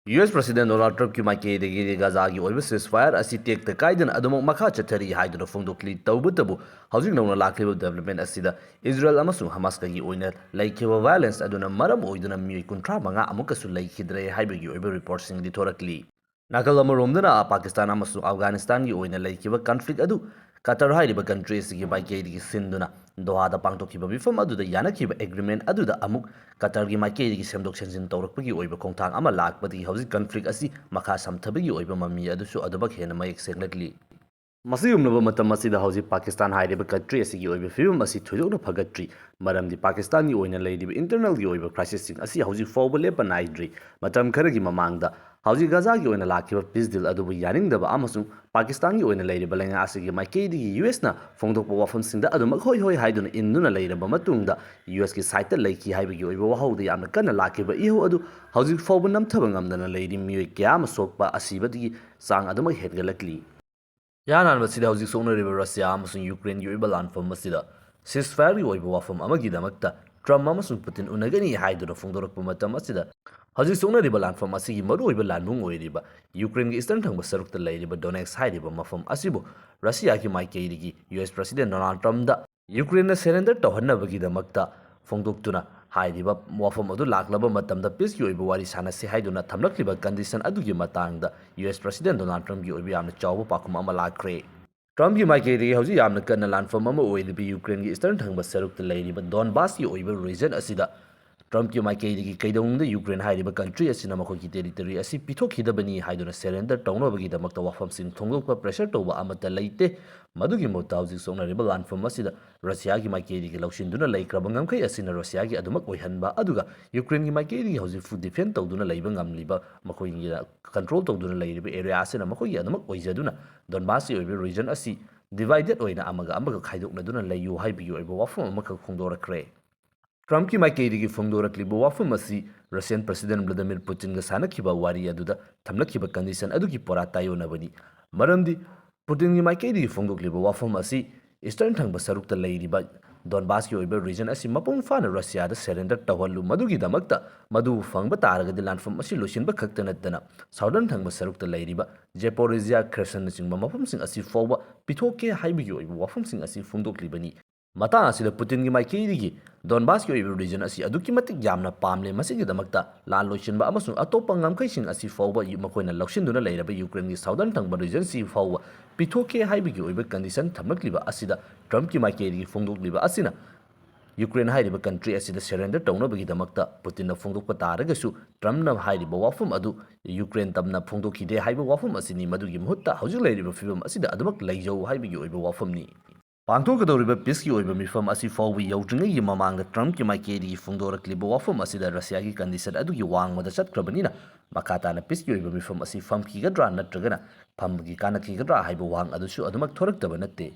US President Donald Trump ki maikei Gaza gi oiba ceasefire asi tek ta kaidan adumok makha chathari haiduna phongdokli tawbutabu housing nongna lakliba development asida Israel amasung Hamas ka gi oina laikhiba violence aduna maram oiduna mi kuntra manga amukasu laikhidre haibagi oiba report sing di thorakli nakal amaromdana Pakistan amasung Afghanistan gi oina laikhiba conflict adu Qatar hairiba country sigi maikei gi sinduna Doha da pangtokhiba mifam aduda yanakhiba agreement aduda amuk Qatar gi maikei gi semdok senjin tawrakpagi oiba khongthang ama lakpadi hausi conflict asi makha samthabagi oiba mami adusu adubak hena mayek senglakli Masiyumnaba matam asida hausi Pakistan hairiba country asigi oiba film asi thoidokna phagatri maramdi Pakistan gi oina leidiba internal gi oiba crisis sing asi hausi fawba lepa naidri matam kharagi mamangda hausi Gaza gi oina lakhiba peace deal adubu yaningdaba amasung Pakistan gi oina leiriba lenga asigi maikei di US na phongdokpa wafam singda adumak hoi hoi haiduna innuna leiraba matungda US ki site ta leiki haibagi oiba wahauda yamna kana lakhiba ihu adu hausi fawba namthaba ngamdana leiri mioi kyama sokpa asibadi sang adumak hedgalakli Yanan masida hausi sonariba Russia amasung Ukraine gi oiba lanfam masida ceasefire gi oiba wafam amagidamakta Trump amasung Putin unagani haiduna phongdorakpa matam asida hausi sonariba lanfam asigi maru oiba lanbung oiriba Ukraine gi eastern thangba sarukta leiriba Donetsk hairiba mafam asibu Russia ki maikei gi US President Donald Trump da Ukraine na surrender tawhannabagidamakta phongdoktuna hairiba wafam adu laklaba matamda peace gi oiba wari sanase haiduna thamlakliba condition adugi matangda US President Donald Trump gi oiba yamna chawba pakum ama lakre Trump gi maikei gi hausi yamna kanna lanfam ama oiriba Ukraine gi eastern thangba sarukta leiriba Donbass gi oiba region asida Trump ki maikei gi kaidongda Ukraine hairiba country asina makoi ki territory asi pithokhidabani haiduna surrender tawnabagidamakta wafam sing thongdokpa pressure tawba amata leite madugi mota hausi sonariba lanfam asida Russia gi maikei gi laushinduna laikraba ngamkai asina Russia gi adumak oihanba aduga Ukraine gi maikei gi hausi food defend tawduna leiba ngamliba makoi gi control tawduna leiriba area asina makoi gi adumak oijaduna Donbass gi oiba region asi divided oina amaga khaidoknaduna leiyu haibigi oiba wafam amaka khongdorakre Trump ki maikei gi phongdorakliba wafam asi Russian President Vladimir Putin ga sanakhiba wari aduda thamlakhiba condition adugi pora tayonabani maramdi Putin gi maikei gi phongdokliba wafam asi eastern thangba sarukta leiriba Donbass ki oiba region asi mapung fana Russia da surrender tawhallu madugi damakta madu phangba taragadi lanfam asi losinba khakta natana southern thangba sarukta leiriba Zaporizhia Kherson singba mafam sing asi fawba pithoke haibigi oiba wafam sing asi phongdoklibani Matang asida Putin gi maikei gi Donbass ki oiba region asi aduki matik yamna pamle masigi damakta lan loisinba amasung atopa ngamkhaising asi fawba makoina laushinduna leiraba Ukraine gi southern thangba region si fawba pithoke haibigi oiba condition thamlakliba asida Trump ki maikei gi phongdokliba asina Ukraine hairiba country asida surrender tawnabagi damakta Putin na phongdokpa taragasu Trump na hairiba wafam adu Ukraine tamna phongdokhide haiba wafam asini madugi muhutta haujuk leiriba fibam asida adumak leijau haibigi oiba wafamni Pangthokadoriba peace ki oiba mifam asi fawba yaudringai mamangda Trump ki maikei gi phongdorakliba wafam asida Russia gi condition adugi wangmada chatkrabanina makatana peace ki oiba mifam asi famkigadra natragana phambagi kanakhigadra haiba wang adusu adumak thoraktaba natte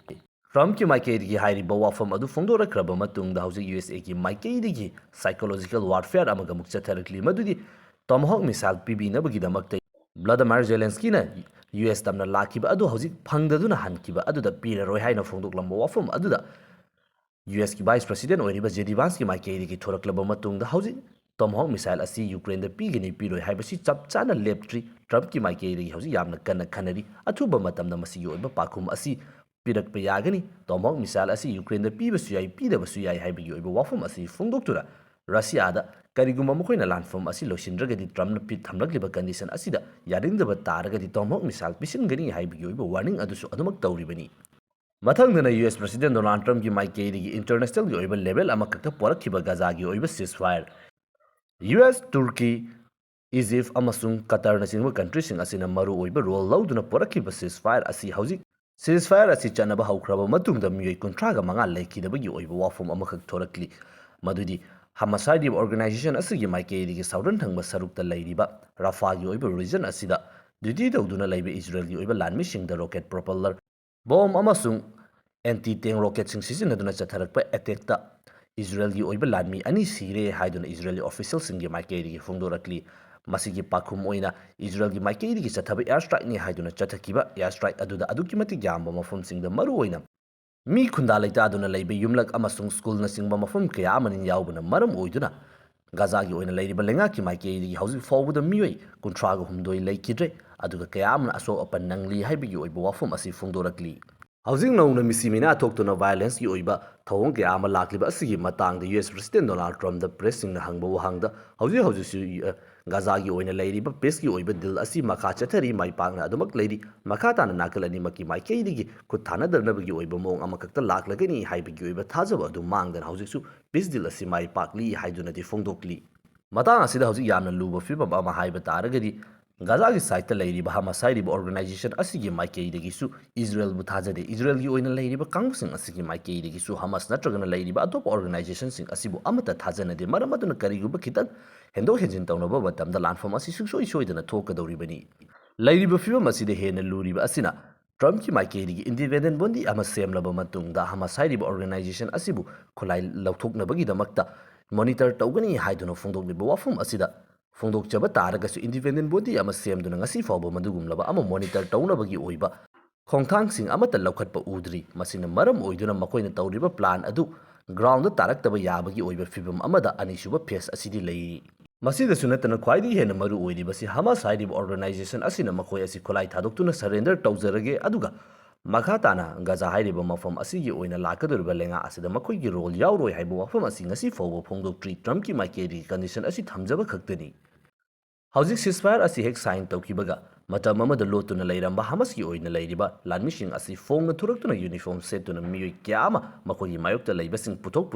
Trump ki maikei gi hairiba wafam adu phongdorakraba matungda hausi USA ki maikei gi psychological warfare amaga mukchatharakli madudi Tomahawk missile pibinabagi damakta Vladimir Zelensky na US tamna lakiba adu hausi phangdaduna hankiba aduda piraroi haina phongdoklamba wafam aduda US ki Vice President oiriba JD Vance ki maikei gi thoraklaba matungda hausi Tomahawk missile asi Ukraine da pigini piroi haibasi chapchana leptri Trump ki maikei gi hausi yamna kanna khanari athuba matamda masigi oiba pakhum asi pirakpa yagani Tomahawk missile asi Ukraine da pibasu yai pidabasu yai haibagi oiba wafam asi phongdoktura Russia da kariguma makoina lanfam asi losindragadi Trump na pit thamlakliba condition asida yarindaba taragadi Tomahawk missile pisingani haibagi oiba warning adusu adumak tawribani Mathangdana US President Donald Trump ki maikei gi international gi oiba level ama kakta porakhiba Gaza gi oiba ceasefire US Turkey Egypt amasung Qatar na singba country sing asina maru oiba role lauduna porakhiba ceasefire asi hauzik ceasefire asi chanaba haukraba matungda miyoi kontraga manga leikidabagi oiba wafam amakak thorakli madudi Hamas hairiba organization asigi maikei gi southern thangba sarukta leiriba Rafah gi oiba region asida duty tawduna leiba Israel gi oiba lanmisingda rocket propeller bomb amasung anti-tank rocket sing sisinaduna chatharakpa attack ta Israel gi oiba lanmi ani sire haiduna Israeli official singi maikei gi phongdorakli masigi pakhum oina Israel gi maikei gi chathaba airstrike ni haiduna chathakiba airstrike aduda aduki matik yamba mafam singda maru oina Mi khunda laita aduna leibe yumlak amasung school na singba mafam kaya amanin yaubuna maram oiduna Gaza gi oina leiriba lengaki maikei hauzik fawbada miyoi kuntraga humdoi leikidre aduga kayamna aso apan nangli haibigi oiba wafum asi fongdorakli. Hauzik nauna misimina thoktuna violence gi oiba thawong kaya ama lakliba asigi matangda US President Donald Trump da pressing na hangba wahangda hauzik Gaza gi oina leiriba peace gi oiba deal asi makha chathari mai pangna adumak leiri makha tana nakal ani maki maikei digi kuthana darnabagi oiba mong amakakta laklagani haibigi oiba thajaba adu mangdan hauziksu peace deal asi mai pakli haiduna di fongdokli. Matang asida hauzik yamna luba fibam ama haiba taragadi Gaza gi site leiriba Hamas hairiba organization asigi maikei dagisu Israel bu thajade Israel gi oina leiriba kangusing asigi maikei dagisu Hamas natragana leiriba atop organization sing asibu amata thajanade maramaduna kariguba khitang hendo henjin tawnaba matamda lanfam asi suksoi soidana thokadoribani leiriba fibam asida hena luriba asina Trump ki maikei digi independent bondi ama semlaba matungda Hamas hairiba organization asibu khulai lauthoknabagi damakta monitor tawgani haiduna fongdokliba wafum asida Fongdokchaba taragasu independent body ama semduna ngasi fawba madugumlaba ama monitor tawnabagi oiba khongthangsing amata laukhatpa udri masina maram oiduna makoina tawriba plan adu ground da taraktaba yabagi oiba fibam amada anisuba phase asidi lei masida sunatana khwaidi hena maru oiriba si Hamas hairiba organization asina makoi asi kholai thadoktuna surrender tawjarage aduga Makhatana Gaza hairiba mafam asigi oina lakaduriba lenga asida makoigi role yauroi haiba wafam asi ngasi fawba phongdoktri Trump ki maikeri condition asi thamjaba khaktani Hauzik ceasefire asi hek sign tawkibaga matam amada lotuna leiramba Hamas ki oina leiriba lanmishing asi fongna thuraktuna uniform setuna miyoi kyama makogi mayokta leibasing puthok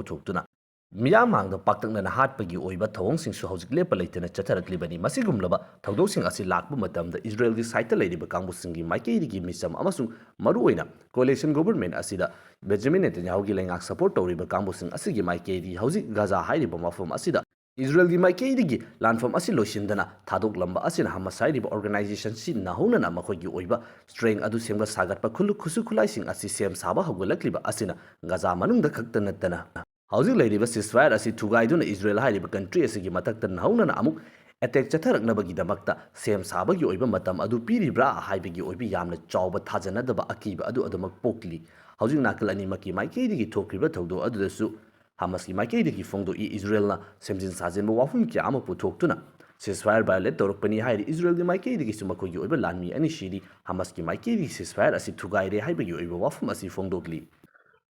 miyam hangda paktakna hatpagi oiba thawongsing su hauzik lepa leitena chatharaklibani masigumlaba thawdosing asi lakba matamda Israel gi site leiriba kangbusingi maikeirigi misam amasung maruoina coalition government asida Benjamin Netanyahu gi lengak support tawriba kangbusin asigi maikeiri hauzik Gaza hairiba mafam asida Israel gi maikeirigi lanfam asi loishindana thadok lamba asina Hamas hairiba organization si nahunana makogi oiba strength adu semga sagatpa khusu khulaising asi sem saba hawgalakliba asina Gaza manungda khakta nattana Hauzik leiriba ceasefire asi thugaiduna Israel hairiba country asigi matakta naunana amuk attack chatharaknabagi damakta sem sabagi oiba matam adu piribra haibagi oibi yamna chawba thajanadaba akiba adu adumak pokli hauzik nakal ani maki maikeidigi thokriba thawdo adudasu Hamas ki maikeidigi fongdo Israel na semjin sajenba wafum kya ama puthoktuna ceasefire violate torokpani hairi Israel gi maikeidigi sumakogi oiba lanmi ani shiri Hamas ki maikeidigi ceasefire asi thugaire haibagi oiba wafum asi fongdokli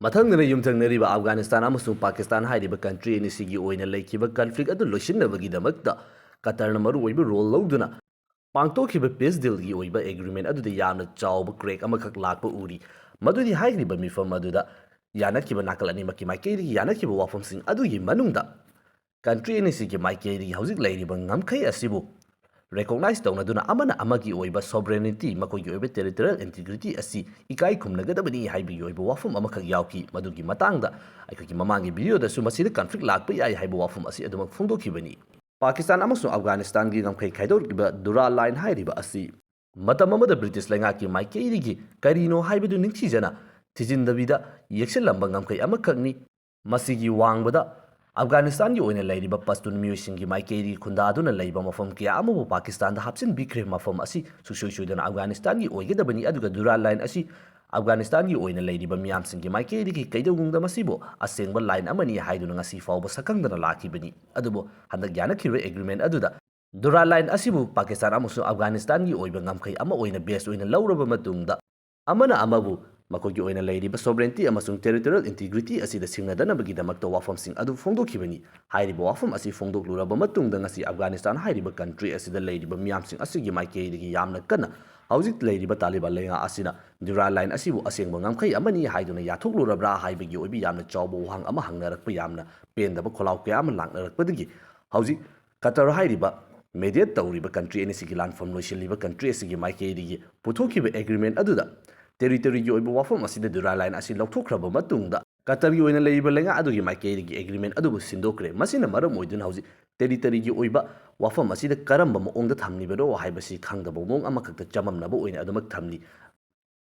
Mathangna yumthangnariba Afghanistan amasung Pakistan hairiba country ni sigi oina leikiba conflict adu loishinnabagi damakta Qatar na maru oiba role lawduna pangtokhiba peace deal gi oiba agreement adu da yamna chawba crack amakak lakpa uri madudi hairiba mifam aduda yanakhiba nakal ani maki maikeiri yanakhiba wafamsing adu gi manungda country ni sigi maikeiri hauzik leiriba ngamkhai asibu recognize tawna amana amagi oiba sovereignty makogi oiba territorial integrity asi ikai khumnagadabani haibi oiba wafum amakak yauki madugi matangda aikogi mamangi video da su masida conflict lakpa yai haiba wafum asi adumak phongdokhibani Pakistan amasung Afghanistan gi ngamkhai khaidorgiba dura line hairiba asi matam amada British lengaki maikeirigi karino haibidu ningthijana thijindabida yekselamba ngamkhai amakakni masigi wangbada Afghanistan gi oina leiriba Pashtun miyosinggi maikeiri khunda aduna leiba mafam kya amabu Pakistan da hapsin bikre mafam asi suksoi Afghanistan gi oigedabani aduga dura line asi Afghanistan gi oina leiriba miyamsinggi maikeiri gi kaidogungda masibo asengba line amani haiduna ngasi fawba sakangdana lakibani adubo handak yanakhiba agreement aduda dura line asibu Pakistan amusu Afghanistan gi oiba ngamkhai ama oina base oina lauraba matungda amana amabu makogi oina leiriba sovereignty amasung territorial integrity asida singnadanabagi damakta wafamsing adu phongdokhibani hairiba wafam asi phongdokluraba matungda ngasi Afghanistan hairiba country asida leiriba miyamsing asigi maikeidigi yamna kana hauzik leiriba Taliban lenga asina dura line asibu asengba ngamkhai amani haiduna yathoklurabra haibagi oibi yamna chawba wahang ama hangnarakpa yamna pendaba kholaw kya ama laknarakpadagi hauzik Qatar hairiba mediate tawriba country ani sigi lanfam loishiliba country asigi maikeidigi puthokhiba agreement aduda territory gi oiba wafam asida dura line asi lauthokraba matungda Qatar gi oina leiba lenga adugi maikeidigi agreement adubu sindokre masina maram oidun hauzi territory gi oiba wafam asida karamba maongda thamnibaro haibasi khangdaba mong amakakta chamamnaba oina adumak thamni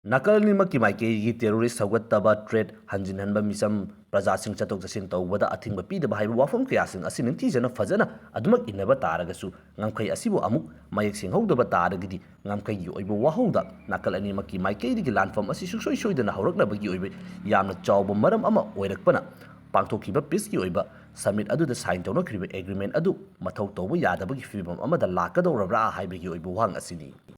Nakalni maki maikeigi terrorist haugattaba trade hanjinhanba misam prajasing chatok jasin tawbada athingba pidaba haiba wafam kiyasing asin nintijana fajana adumak inaba taragasu ngamkai asibu amuk mayek singhawdaba taragidi ngamkai gi oiba wahawda nakal ani maki maikeigi lanfam asi soidana hauraknabagi oiba yamna chawba maram ama oirakpana pangthokhiba peace gi oiba submit ꯑꯗꯨꯗ sign ꯇꯧꯅꯈ꯭ꯔꯤꯕ agreement ꯑꯗꯨ ꯃꯊꯧ ꯇꯧꯕ ꯌꯥꯗꯕꯒꯤ ꯐꯤꯚꯝ ꯑꯃꯗ ꯂꯥꯛꯀꯗꯧꯔꯕ꯭ꯔꯥ ꯍꯥꯏꯕꯒꯤ ꯑꯣꯏꯕ ꯋꯥꯍꯪ ꯑꯁꯤꯅꯤ꯫